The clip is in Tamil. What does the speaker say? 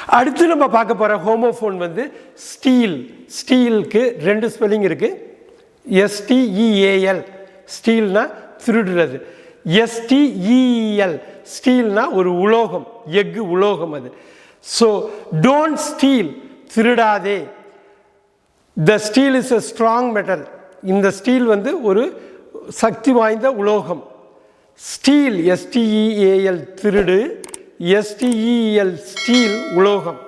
அடுத்து நம்ம பார்க்க போகிற ஹோமோஃபோன் வந்து ஸ்டீல். ஸ்டீலுக்கு ரெண்டு ஸ்பெல்லிங் இருக்குது. STEAL ஸ்டீல்னா திருடுறது. STEEL ஸ்டீல்னா ஒரு உலோகம், எஃகு உலோகம் அது. ஸோ டோன்ட் ஸ்டீல், திருடாதே. The steel is a strong metal. இந்த ஸ்டீல் வந்து ஒரு சக்தி வாய்ந்த உலோகம். ஸ்டீல் STEAL திருடு, STEEL ஸ்டீல் உலோகம்.